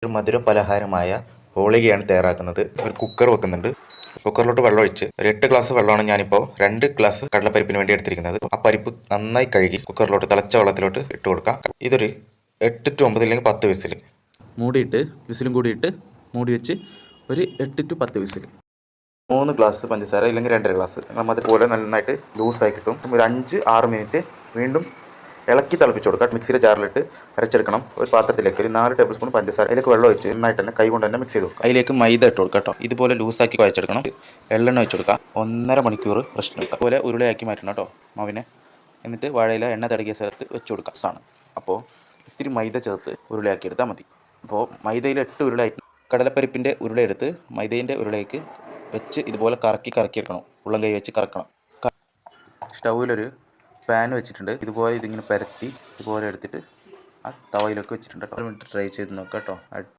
ഒരു മധുര പലഹാരമായ ഹോളികയാണ് തയ്യാറാക്കുന്നത്. ഒരു കുക്കർ വെക്കുന്നുണ്ട്. കുക്കറിലോട്ട് വെള്ളം ഒഴിച്ച് ഒരു 8 ഗ്ലാസ് വെള്ളമാണ് ഞാനിപ്പോൾ 2 ഗ്ലാസ് കടലപ്പരിപ്പിന് വേണ്ടി എടുത്തിരിക്കുന്നത്. ആ പരിപ്പ് നന്നായി കഴുകി കുക്കറിലോട്ട് തിളച്ച വെള്ളത്തിലോട്ട് ഇട്ട് കൊടുക്കാം. ഇതൊരു 8 to 9 അല്ലെങ്കിൽ 10 വിസിൽ മൂടിയിട്ട് വിസിലും കൂടിയിട്ട് മൂടി വെച്ച് ഒരു 8 to 10 വിസിൽ. 3 ഗ്ലാസ് പഞ്ചസാര ഇല്ലെങ്കിൽ 2.5 ഗ്ലാസ് നമ്മൾ അതുപോലെ നന്നായിട്ട് ലൂസായി കിട്ടും. ഒരു 5-6 മിനിറ്റ് വീണ്ടും ഇളക്കി തിളപ്പിച്ച് കൊടുക്കുക. മിക്സിയുടെ ജാറിലിട്ട് അരച്ചെടുക്കണം. ഒരു പാത്രത്തിലേക്ക് ഒരു 4 ടേബിൾ സ്പൂൺ പഞ്ചസാര അതിലേക്ക് വെള്ളം ഒഴിച്ച് നന്നായിട്ട് തന്നെ കൈ കൊണ്ട് തന്നെ മിക്സ് ചെയ്ത് കൊടുക്കുക. അതിലേക്ക് മൈദ ഇട്ട് കൊടുക്കുക കേട്ടോ. ഇതുപോലെ ലൂസാക്കി കുഴച്ചെടുക്കണം. എള്ളെണ്ണ ഒഴിച്ച് കൊടുക്കുക. 1.5 മണിക്കൂർ റെസ്റ്റ് എടുക്കുക. അതുപോലെ ഉരുളയാക്കി മാറ്റണം കേട്ടോ മാവിനെ. എന്നിട്ട് വാഴയില എണ്ണ തടകിയ സ്ഥലത്ത് വെച്ച് കൊടുക്കുക. സാണ് അപ്പോൾ ഇത്തിരി മൈദ ചേർത്ത് ഉരുളയാക്കി എടുത്താൽ മതി. അപ്പോൾ മൈദയിൽ 8 ഉരുളയായി കടലപ്പരിപ്പിൻ്റെ ഉരുളയെടുത്ത് മൈദേൻ്റെ ഉരുളയ്ക്ക് വെച്ച് ഇതുപോലെ കറക്കി എടുക്കണം. ഉള്ളം കൈ വെച്ച് കറക്കണം. സ്റ്റൗവിലൊരു പാൻ വെച്ചിട്ടുണ്ട്. ഇതുപോലെ ഇതിങ്ങനെ പരത്തി ഇതുപോലെ എടുത്തിട്ട് ആ തവയിലൊക്കെ വെച്ചിട്ടുണ്ട് കേട്ടോ. 1 മിനിറ്റ് ട്രൈ ചെയ്ത് നോക്കാം കേട്ടോ.